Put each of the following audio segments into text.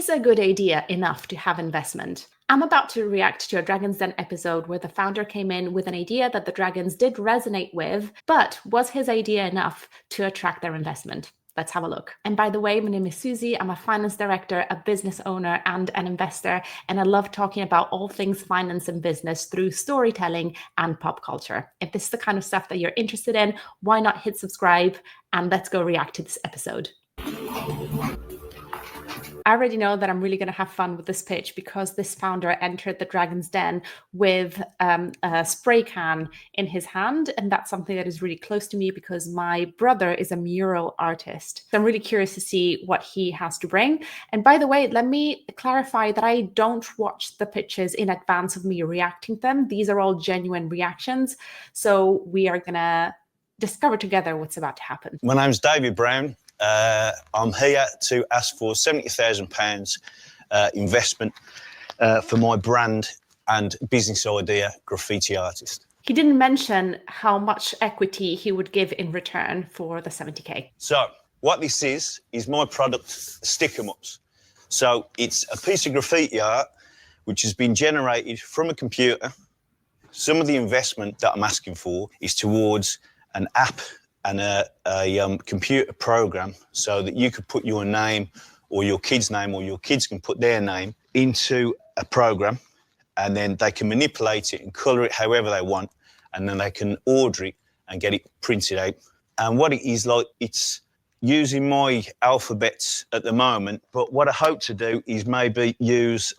Is a good idea enough to have investment? I'm about to react to a Dragon's Den episode where the founder came in with an idea that the Dragons did resonate with, but was his idea enough to attract their investment? Let's have a look. And by the way, my name is Susie. I'm a finance director, a business owner, and an investor, and I love talking about all things finance and business through storytelling and pop culture. If this is the kind of stuff that you're interested in, why not hit subscribe and let's go react to this episode. I already know that I'm really going to have fun with this pitch because this founder entered the Dragon's Den with a spray can in his hand. And that's something that is really close to me because my brother is a mural artist. So I'm really curious to see what he has to bring. And by the way, let me clarify that I don't watch the pitches in advance of me reacting to them. These are all genuine reactions. So we are going to discover together what's about to happen. My name's David Brown. I'm here to ask for £70,000 investment for my brand and business idea, Graffiti Artist. He didn't mention how much equity he would give in return for the 70K. So what this is my product, Stick-em-ups. So it's a piece of graffiti art which has been generated from a computer. Some of the investment that I'm asking for is towards an app and a computer program so that you could put your name or your kid's name or your kids can put their name into a program and then they can manipulate it and colour it however they want and then they can order it and get it printed out. And what it is like, it's using my alphabets at the moment, but what I hope to do is maybe use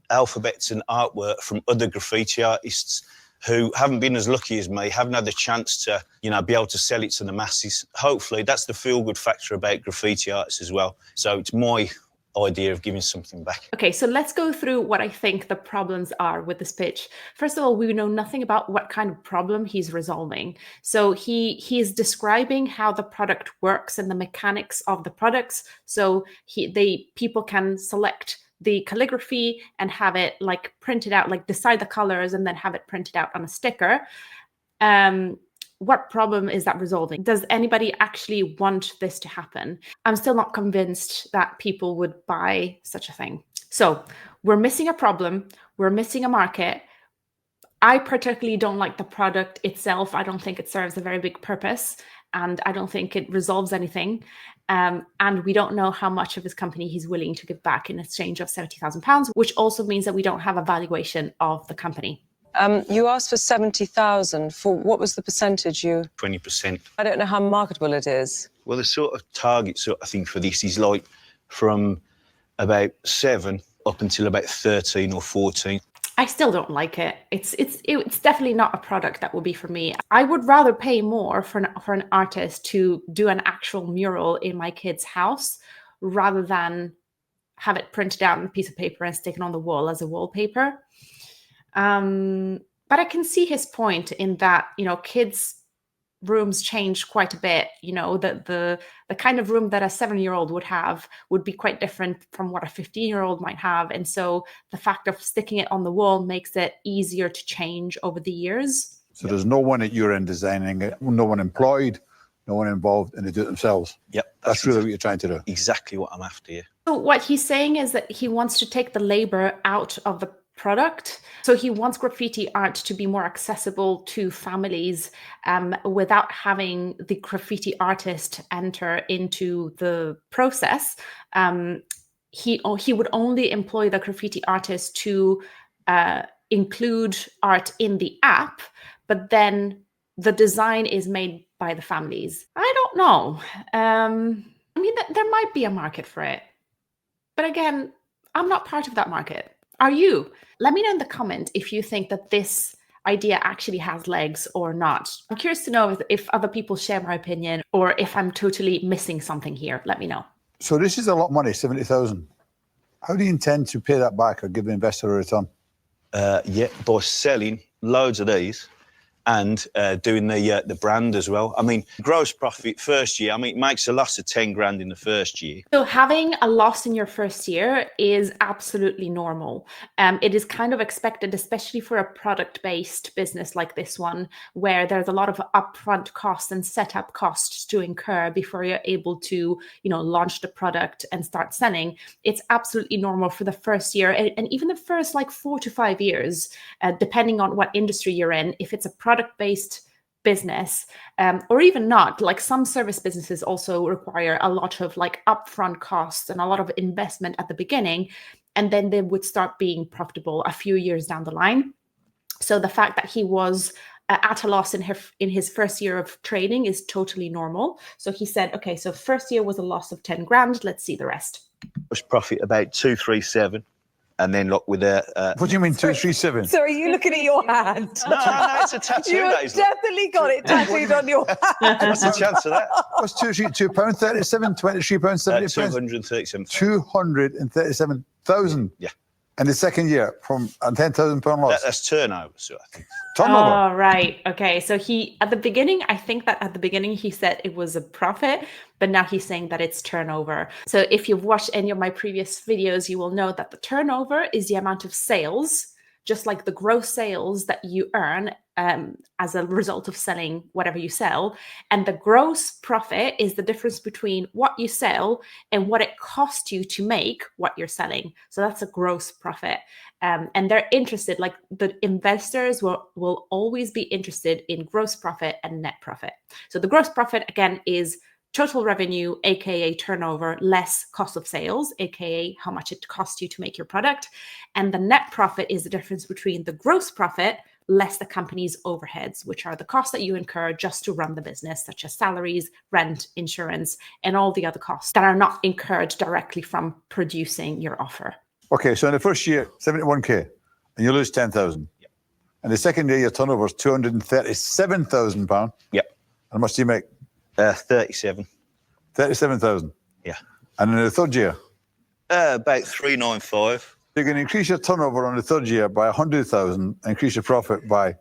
alphabets and artwork from other graffiti artists who haven't been as lucky as me, haven't had the chance to, be able to sell it to the masses. Hopefully, that's the feel-good factor about graffiti artists as well. So it's my idea of giving something back. Okay, so let's go through what I think the problems are with this pitch. First of all, we know nothing about what kind of problem he's resolving. So he is describing how the product works and the mechanics of the products. So people can select the calligraphy and have it like printed out, like decide the colors and then have it printed out on a sticker. What problem is that resolving? Does anybody actually want this to happen? I'm still not convinced that people would buy such a thing. So we're missing a problem. We're missing a market. I particularly don't like the product itself. I don't think it serves a very big purpose. And I don't think it resolves anything. And we don't know how much of his company he's willing to give back in exchange of £70,000, which also means that we don't have a valuation of the company. You asked for 70,000. For what was the percentage you? 20%. I don't know how marketable it is. Well, the sort of target sort of thing for this is like from about 7 up until about 13 or 14. I still don't like it. It's definitely not a product that will be for me. I would rather pay more for an artist to do an actual mural in my kid's house rather than have it printed out on a piece of paper and stick it on the wall as a wallpaper. But I can see his point in that, kids' rooms change quite a bit. The kind of room that a 7-year-old would have would be quite different from what a 15-year-old might have. And so the fact of sticking it on the wall makes it easier to change over the years. So there's no one at your end designing it, no one employed, no one involved, and they do it themselves. Yep. That's really what you're trying to do. Exactly what I'm after, yeah. So what he's saying is that he wants to take the labor out of the product. So he wants graffiti art to be more accessible to families without having the graffiti artist enter into the process. He would only employ the graffiti artist to include art in the app, but then the design is made by the families. I don't know. There might be a market for it. But again, I'm not part of that market. Are you? Let me know in the comment if you think that this idea actually has legs or not. I'm curious to know if other people share my opinion or if I'm totally missing something here. Let me know. So this is a lot of money, 70,000. How do you intend to pay that back or give the investor a return? By selling loads of these and doing the brand as well. I mean, gross profit first year, I mean, it makes a loss of 10 grand in the first year. So having a loss in your first year is absolutely normal. It is kind of expected, especially for a product-based business like this one, where there's a lot of upfront costs and setup costs to incur before you're able to, launch the product and start selling. It's absolutely normal for the first year, and even the first 4 to 5 years, depending on what industry you're in. If it's a product-based business, or even not, like some service businesses also require a lot of upfront costs and a lot of investment at the beginning, and then they would start being profitable a few years down the line. So the fact that he was at a loss in his first year of trading is totally normal. So he said, okay, so first year was a loss of 10 grand. Let's see the rest. Was profit about 237. And then look with a... What do you mean 237? So are you looking at your hand? No, it's a tattoo. You've definitely got it tattooed on your hand. What's the chance of that? What's £2.37, £23.70? 237. 237,000. Yeah. And the second year from a £10,000 loss. That's turnover, so I think. Turnover. Oh, right. Okay. So at the beginning he said it was a profit, but now he's saying that it's turnover. So if you've watched any of my previous videos, you will know that the turnover is the amount of sales, just like the gross sales that you earn as a result of selling whatever you sell. And the gross profit is the difference between what you sell and what it costs you to make what you're selling. So that's a gross profit. And they're interested, the investors will always be interested in gross profit and net profit. So the gross profit, again, is total revenue, aka turnover, less cost of sales, aka how much it costs you to make your product. And the net profit is the difference between the gross profit less the company's overheads, which are the costs that you incur just to run the business, such as salaries, rent, insurance, and all the other costs that are not incurred directly from producing your offer. Okay, so in the first year, 71k, and you lose 10,000. Yep. And the second year, your turnover is £237,000. Yep. And how much do you make? 37. 37,000. Yeah. And in the third year? About 395. You can increase your turnover on the third year by 100,000 and increase your profit by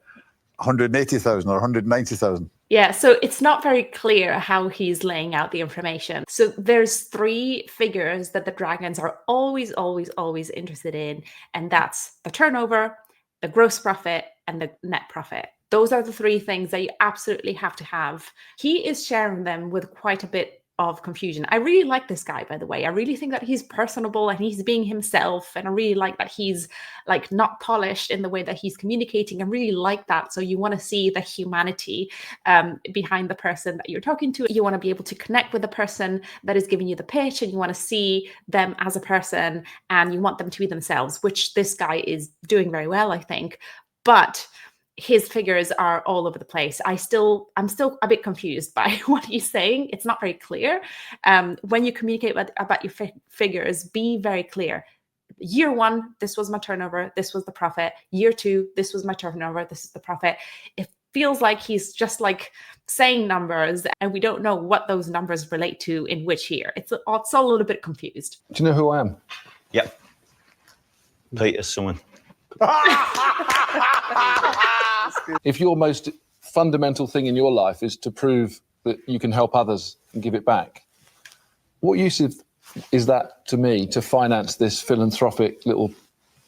180,000 or 190,000. Yeah, so it's not very clear how he's laying out the information. So there's 3 figures that the dragons are always, always, always interested in, and that's the turnover, the gross profit, and the net profit. Those are the 3 things that you absolutely have to have. He is sharing them with quite a bit of confusion. I really like this guy, by the way. I really think that he's personable and he's being himself, and I really like that he's not polished in the way that he's communicating. I really like that. So you want to see the humanity behind the person that you're talking to. You want to be able to connect with the person that is giving you the pitch, and you want to see them as a person, and you want them to be themselves, which this guy is doing very well, I think. But his figures are all over the place. I'm still a bit confused by what he's saying. It's not very clear. When you communicate about your figures, be very clear. Year 1, this was my turnover, this was the profit. Year 2, this was my turnover, this is the profit. It feels like he's just saying numbers, and we don't know what those numbers relate to in which year. It's all a little bit confused. Do you know who I am? Yep. Peter, someone. If your most fundamental thing in your life is to prove that you can help others and give it back, what use is that to me to finance this philanthropic little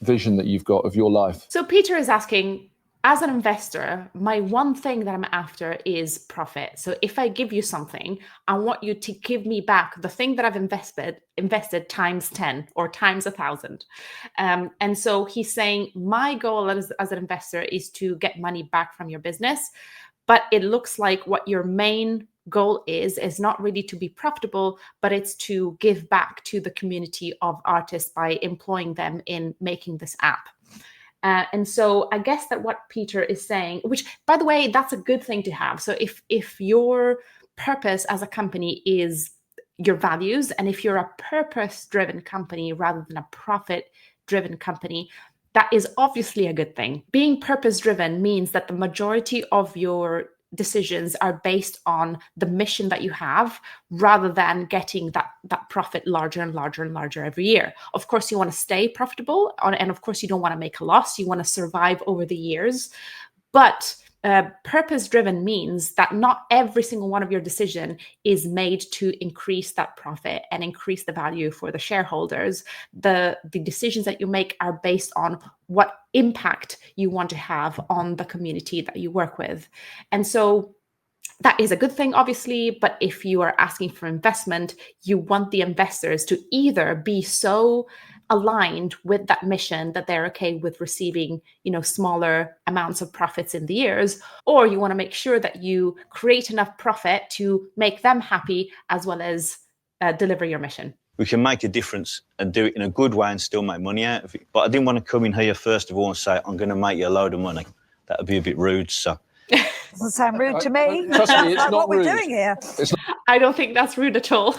vision that you've got of your life? So Peter is asking, as an investor, my one thing that I'm after is profit. So if I give you something, I want you to give me back the thing that I've invested times 10 or times 1,000. And so he's saying, my goal as an investor is to get money back from your business. But it looks like what your main goal is not really to be profitable, but it's to give back to the community of artists by employing them in making this app. And so I guess that what Peter is saying, which, by the way, that's a good thing to have. So if your purpose as a company is your values, and if you're a purpose-driven company rather than a profit-driven company, that is obviously a good thing. Being purpose-driven means that the majority of your decisions are based on the mission that you have, rather than getting that profit larger and larger and larger every year. Of course, you want to stay profitable, and of course, you don't want to make a loss. You want to survive over the years. But purpose-driven means that not every single one of your decision is made to increase that profit and increase the value for the shareholders. The decisions that you make are based on what impact you want to have on the community that you work with. And so that is a good thing, obviously, but if you are asking for investment, you want the investors to either be so aligned with that mission that they're okay with receiving, smaller amounts of profits in the years, or you want to make sure that you create enough profit to make them happy as well as deliver your mission. We can make a difference and do it in a good way and still make money out of it. But I didn't want to come in here first of all and say, I'm going to make you a load of money. That would be a bit rude, so. Doesn't sound rude to me. Trust me, it's like not what rude. we're doing here. I don't think that's rude at all.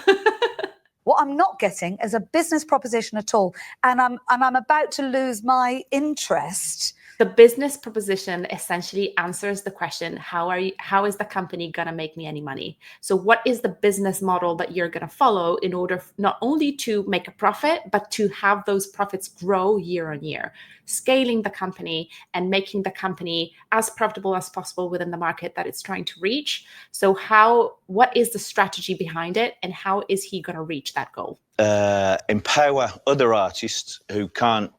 What I'm not getting is a business proposition at all, and I'm about to lose my interest. The business proposition essentially answers the question, how is the company going to make me any money? So what is the business model that you're going to follow in order not only to make a profit, but to have those profits grow year on year, scaling the company and making the company as profitable as possible within the market that it's trying to reach. So what is the strategy behind it, and how is he going to reach that goal? Empower other artists who can't,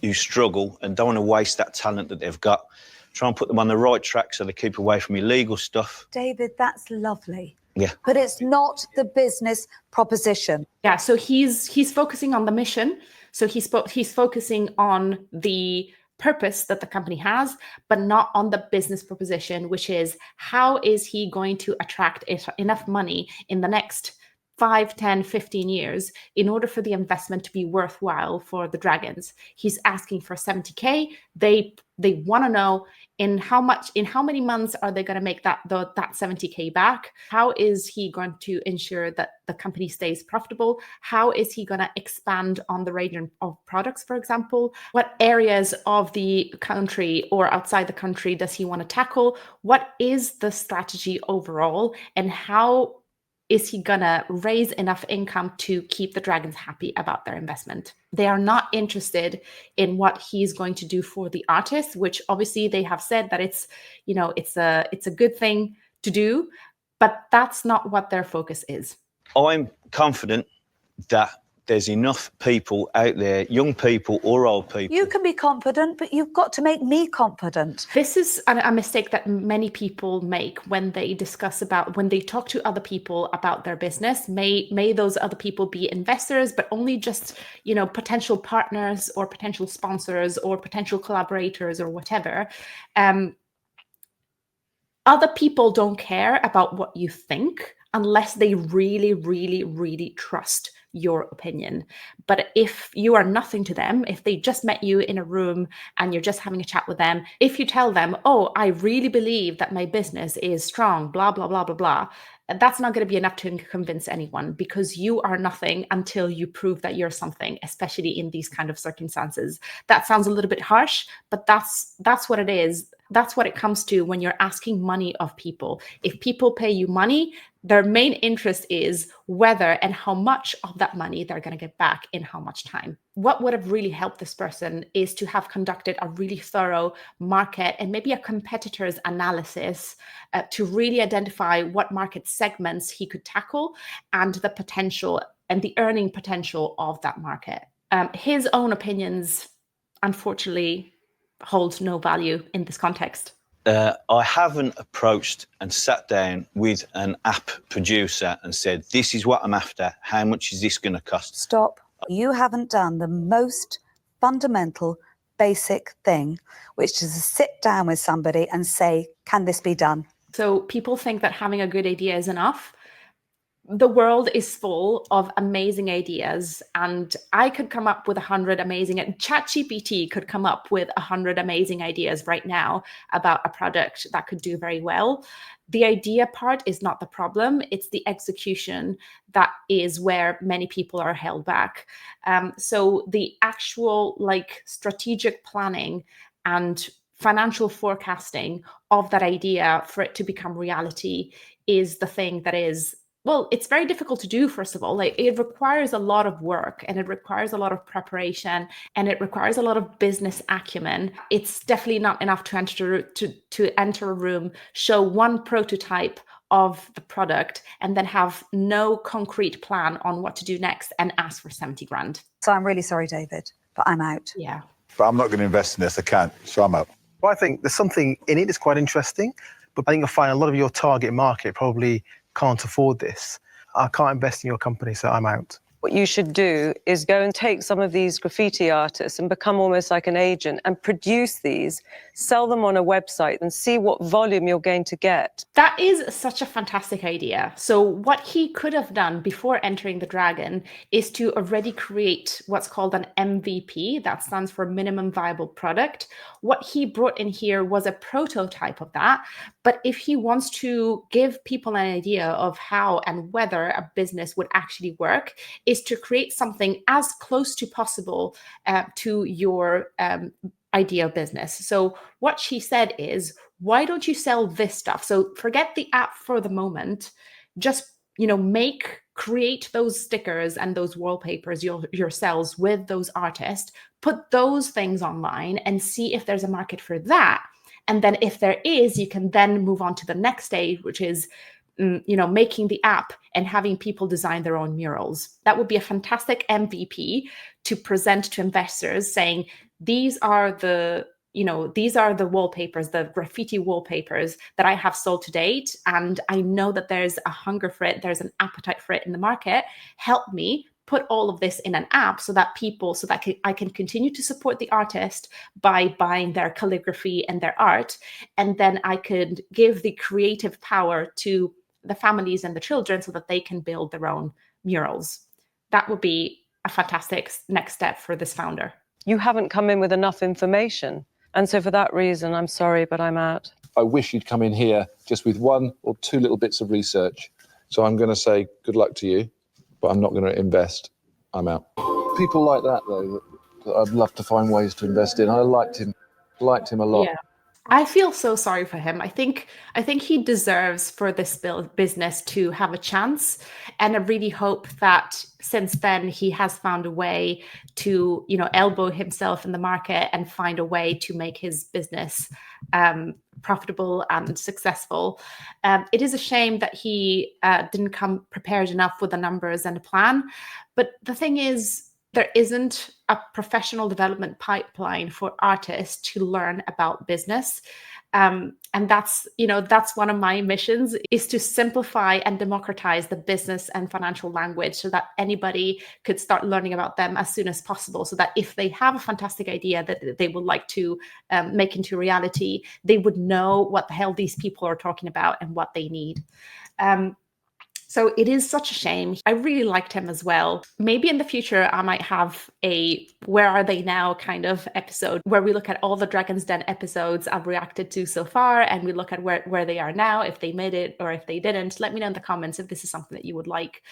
who struggle and don't want to waste that talent that they've got. Try and put them on the right track so they keep away from illegal stuff. David, that's lovely. Yeah. But it's not the business proposition. Yeah, so he's focusing on the mission. So he's focusing on the purpose that the company has, but not on the business proposition, which is how is he going to attract enough money in the next 5, 10, 15 years in order for the investment to be worthwhile for the Dragons. He's asking for 70K. They want to know in how many months are they going to make that 70K back? How is he going to ensure that the company stays profitable? How is he going to expand on the range of products, for example? What areas of the country or outside the country does he want to tackle? What is the strategy overall? And how is he gonna raise enough income to keep the Dragons happy about their investment? They are not interested in what he's going to do for the artists, which obviously they have said that it's a good thing to do, but that's not what their focus is. I'm confident that there's enough people out there, young people or old people. You can be confident, but you've got to make me confident. This is a mistake that many people make when they talk to other people about their business. May those other people be investors, but only just, potential partners or potential sponsors or potential collaborators or whatever. Other people don't care about what you think unless they really, really, really trust your opinion. But if you are nothing to them, if they just met you in a room and you're just having a chat with them, if you tell them, oh, I really believe that my business is strong, blah, blah, blah, blah, blah, that's not going to be enough to convince anyone, because you are nothing until you prove that you're something, especially in these kind of circumstances. That sounds a little bit harsh, but that's what it is. That's what it comes to when you're asking money of people. If people pay you money, their main interest is whether and how much of that money they're going to get back in how much time. What would have really helped this person is to have conducted a really thorough market and maybe a competitor's analysis to really identify what market segments he could tackle and the potential and the earning potential of that market. His own opinions, unfortunately, hold no value in this context. I haven't approached and sat down with an app producer and said, this is what I'm after. How much is this going to cost? Stop. You haven't done the most fundamental, basic thing, which is to sit down with somebody and say, can this be done? So people think that having a good idea is enough. The world is full of amazing ideas, and I could come up with 100 amazing, ChatGPT could come up with 100 amazing ideas right now about a product that could do very well. The idea part is not the problem. It's the execution that is where many people are held back. So the actual strategic planning and financial forecasting of that idea for it to become reality is the thing that is well, it's very difficult to do, first of all. Like, it requires a lot of work, and it requires a lot of preparation, and it requires a lot of business acumen. It's definitely not enough to enter a room, show one prototype of the product, and then have no concrete plan on what to do next and ask for 70 grand. So I'm really sorry, David, but I'm out. Yeah. But I'm not going to invest in this. I can't. So I'm out. Well, I think there's something in it that's quite interesting, but I think you'll find a lot of your target market probably can't afford this. I can't invest in your company, so I'm out. What you should do is go and take some of these graffiti artists and become almost like an agent and produce these, sell them on a website and see what volume you're going to get. That is such a fantastic idea. So what he could have done before entering the Dragon is to already create what's called an MVP. That stands for minimum viable product. What he brought in here was a prototype of that. But if he wants to give people an idea of how and whether a business would actually work, is to create something as close to possible to your idea of business. So what she said is, why don't you sell this stuff? So forget the app for the moment. Just, create those stickers and those wallpapers yourselves with those artists. Put those things online and see if there's a market for that. And then if there is, you can then move on to the next stage, which is making the app and having people design their own murals. That would be a fantastic MVP to present to investors, saying, these are the wallpapers, the graffiti wallpapers that I have sold to date. And I know that there's a hunger for it. There's an appetite for it in the market. Help me put all of this in an app so that I can continue to support the artist by buying their calligraphy and their art. And then I could give the creative power to the families and the children so that they can build their own murals. That would be a fantastic next step for this founder. You haven't come in with enough information. And so for that reason, I'm sorry, but I'm out. I wish you'd come in here just with 1 or 2 little bits of research. So I'm going to say good luck to you, but I'm not going to invest. I'm out. People like that, though, that I'd love to find ways to invest in. I liked him a lot. Yeah. I feel so sorry for him. I think he deserves for this business to have a chance, and I really hope that since then he has found a way to, elbow himself in the market and find a way to make his business profitable and successful. It is a shame that he didn't come prepared enough with the numbers and a plan. But the thing is, there isn't a professional development pipeline for artists to learn about business. And that's one of my missions, is to simplify and democratize the business and financial language so that anybody could start learning about them as soon as possible, so that if they have a fantastic idea that they would like to make into reality, they would know what the hell these people are talking about and what they need. So it is such a shame. I really liked him as well. Maybe in the future, I might have a Where Are They Now kind of episode where we look at all the Dragon's Den episodes I've reacted to so far, and we look at where they are now, if they made it or if they didn't. Let me know in the comments if this is something that you would like.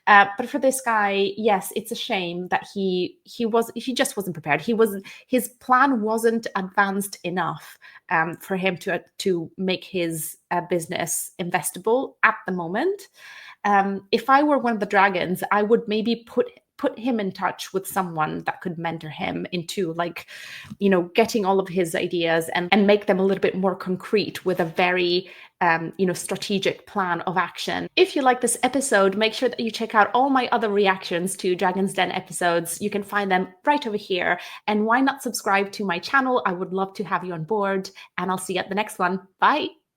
But for this guy, yes, it's a shame that he just wasn't prepared. His plan wasn't advanced enough for him to make his business investable at the moment. If I were one of the dragons, I would maybe put him in touch with someone that could mentor him into, getting all of his ideas and make them a little bit more concrete with a very strategic plan of action. If you like this episode, make sure that you check out all my other reactions to Dragon's Den episodes. You can find them right over here. And why not subscribe to my channel? I would love to have you on board, and I'll see you at the next one. Bye.